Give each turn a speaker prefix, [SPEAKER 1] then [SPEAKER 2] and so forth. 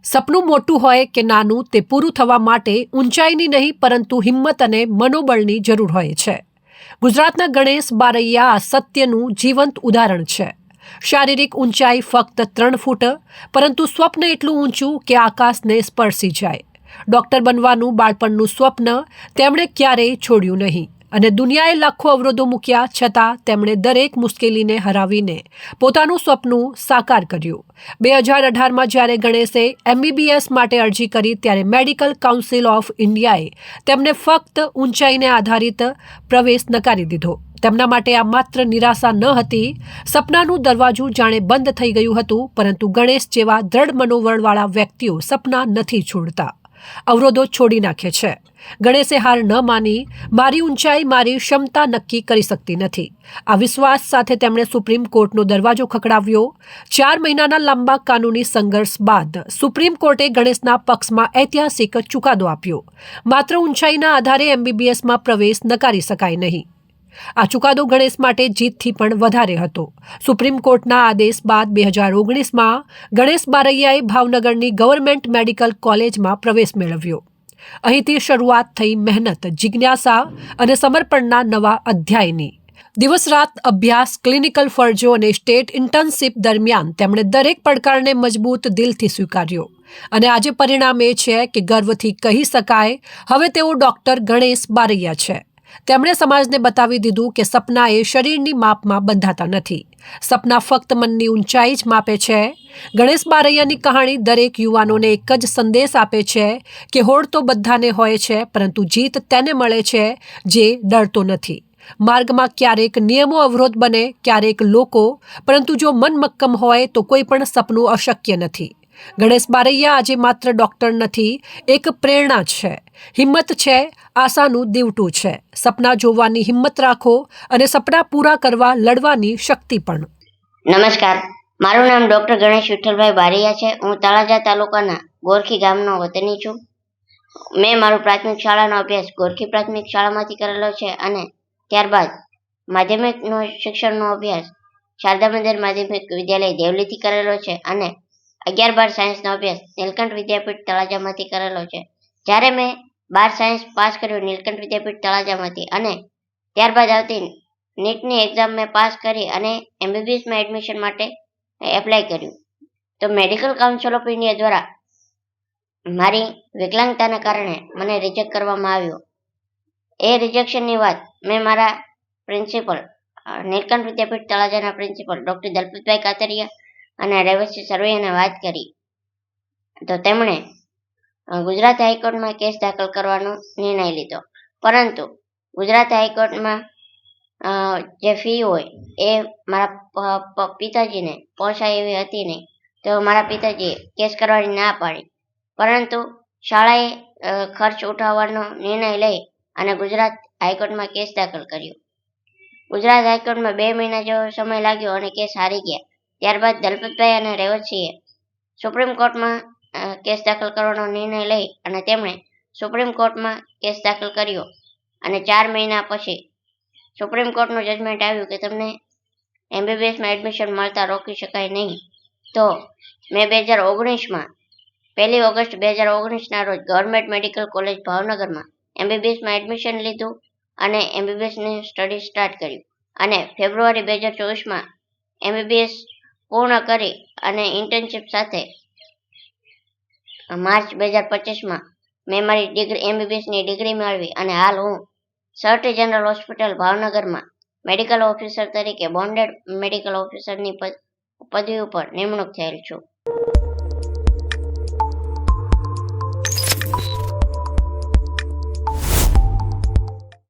[SPEAKER 1] સપનું મોટું હોય કે નાનું તે પૂરું થવા માટે ઊંચાઈની નહીં પરંતુ હિંમત અને મનોબળની જરૂર હોય છે. ગુજરાતના ગણેશ બારૈયા આ સત્યનું જીવંત ઉદાહરણ છે. શારીરિક ઊંચાઈ ફક્ત 3 ફૂટ, પરંતુ સ્વપ્ન એટલું ઊંચું કે આકાશને સ્પર્શી જાય. ડૉક્ટર બનવાનું બાળપણનું સ્વપ્ન તેમણે ક્યારેય છોડ્યું નહીં અને દુનિયાએ લાખો અવરોધો મૂક્યા છતાં તેમણે દરેક મુશ્કેલીને હરાવીને પોતાનું સપનું સાકાર કર્યું. 2018માં જ્યારે ગણેશે MBBS માટે અરજી કરી ત્યારે મેડિકલ કાઉન્સિલ ઓફ ઇન્ડિયાએ તેમને ફક્ત ઊંચાઈને આધારિત પ્રવેશ નકારી દીધો. તેમના માટે આ માત્ર નિરાશા ન હતી, સપનાનું દરવાજું જાણે બંધ થઈ ગયું હતું. પરંતુ ગણેશ જેવા દ્રઢ મનોબળવાળા વ્યક્તિઓ સપના નથી છોડતા, અવરોધો છોડી નાખે છે. ગણેશે હાર ન માની. મારી ઊંચાઈ મારી ક્ષમતા નક્કી કરી શકતી નથી. આ વિશ્વાસ સાથે તેમણે સુપ્રીમ કોર્ટનો દરવાજો ખખડાવ્યો. 4 મહિનાના લાંબા કાનૂની સંઘર્ષ બાદ સુપ્રીમ કોર્ટે ગણેશના પક્ષમાં ઐતિહાસિક ચુકાદો આપ્યો. માત્ર ઊંચાઈના આધારે MBBSમાં પ્રવેશ નકારી શકાય નહીં. આ ચુકાદો ગણેશ માટે જીતથી પણ વધારે હતો. સુપ્રીમ કોર્ટના આદેશ બાદ 2019માં ગણેશ બારૈયાએ ભાવનગરની ગવર્મેન્ટ મેડિકલ કોલેજમાં પ્રવેશ મેળવ્યો. અહીંથી શરૂઆત થઈ મહેનત, જિજ્ઞાસા અને સમર્પણના નવા અધ્યાયની. દિવસ રાત અભ્યાસ, ક્લિનિકલ ફરજો અને સ્ટેટ ઇન્ટર્નશીપ દરમિયાન તેમણે દરેક પડકારને મજબૂત દિલથી સ્વીકાર્યો. અને આજે પરિણામ એ છે કે ગર્વથી કહી શકાય, હવે તેઓ ડૉક્ટર ગણેશ બારૈયા છે. તેમણે સમાજને બતાવી દીધું કે સપના એ શરીરની માપમાં બંધાતા નથી. સપના ફક્ત મનની ઊંચાઈ જ માપે છે. ગણેશ બારૈયાની કહાણી દરેક યુવાનોને એક જ સંદેશ આપે છે કે હોડ તો બધાને હોય છે, પરંતુ જીત તેને મળે છે જે ડરતો નથી. માર્ગમાં ક્યારેક નિયમો અવરોધ બને, ક્યારેક લોકો, પરંતુ જો મન મક્કમ હોય તો કોઈ પણ સપનું અશક્ય નથી. ગણેશ બારૈયા આજે માત્ર ડૉક્ટર નથી, એક પ્રેરણા છે, હિંમત છે, આશાનું દીવટું છે. સપના જોવાની હિંમત રાખો અને સપના પૂરા કરવા લડવાની શક્તિ પણ.
[SPEAKER 2] નમસ્કાર, મારું નામ ડૉક્ટર ગણેશ વિઠ્ઠલભાઈ બારૈયા છે. હું તળાજા તાલુકાના ગોરખી ગામનો વતની છું. મેં મારું પ્રાથમિક શાળાનો અભ્યાસ ગોરખી પ્રાથમિક શાળામાંથી કરેલો છે અને ત્યારબાદ માધ્યમિકનો શિક્ષણનો અભ્યાસ શારદા મંદિર માધ્યમિક વિદ્યાલય દેવલીથી કરેલો છે અને 11-12 સાયન્સનો અભ્યાસ નીલકંઠ વિદ્યાપીઠ તળાજામાંથી કરેલો છે. જ્યારે મેં 12 સાયન્સ પાસ કર્યું નીલકંઠ વિદ્યાપીઠ તળાજામાંથી અને ત્યારબાદ આવતી નીટની એક્ઝામ મેં પાસ કરી અને MBBSમાં એડમિશન માટે એપ્લાય કર્યું. તો મેડિકલ કાઉન્સિલ ઓફ ઇન્ડિયા દ્વારા મારી વિકલાંગતાના કારણે મને રિજેક્ટ કરવામાં આવ્યો. એ રિજેક્શનની વાત મેં મારા પ્રિન્સિપલ નીલકંઠ વિદ્યાપીઠ તળાજાના પ્રિન્સિપલ ડૉક્ટર દલપતભાઈ કાતરિયા અને રેવસી સર્વેને વાત કરી તો તેમણે ગુજરાત હાઈકોર્ટમાં કેસ દાખલ કરવાનો નિર્ણય લીધો. પરંતુ ગુજરાત હાઈકોર્ટમાં જે ફી હોય એ મારા પિતાજીને પોસાય એવી હતી નહીં. તો મારા પિતાજીએ કેસ કરવાની ના પાડી. પરંતુ શાળાએ ખર્ચ ઉઠાવવાનો નિર્ણય લઈ અને ગુજરાત હાઈકોર્ટમાં કેસ દાખલ કર્યો. ગુજરાત હાઈકોર્ટમાં 2 મહિના જેવો સમય લાગ્યો અને કેસ હારી ગયા. ત્યારબાદ દલપતભાઈ અને રેવતસિંહે સુપ્રીમ કોર્ટમાં કેસ દાખલ કરવાનો નિર્ણય લઈ અને તેમણે સુપ્રીમ કોર્ટમાં કેસ દાખલ કર્યો અને 4 મહિના પછી સુપ્રીમ કોર્ટનું જજમેન્ટ આવ્યું કે તમને MBBSમાં એડમિશન મળતા રોકી શકાય નહીં. તો મેં 2019માં 1 ઓગસ્ટ 2019ના રોજ ગવર્મેન્ટ મેડિકલ કોલેજ ભાવનગરમાં MBBSમાં એડમિશન લીધું અને MBBSની સ્ટડી સ્ટાર્ટ કર્યું અને ફેબ્રુઆરી 2024માં MBBS પૂર્ણ કરી અને ઇન્ટર્નશીપ સાથે માર્ચ 2025માં મેં મારી MBBSની ડિગ્રી મેળવી અને હાલ હું સર્ટી જનરલ હોસ્પિટલ ભાવનગરમાં મેડિકલ ઓફિસર તરીકે બોન્ડેડ મેડિકલ ઓફિસરની પદવી ઉપર નિમણૂક થયેલ છું.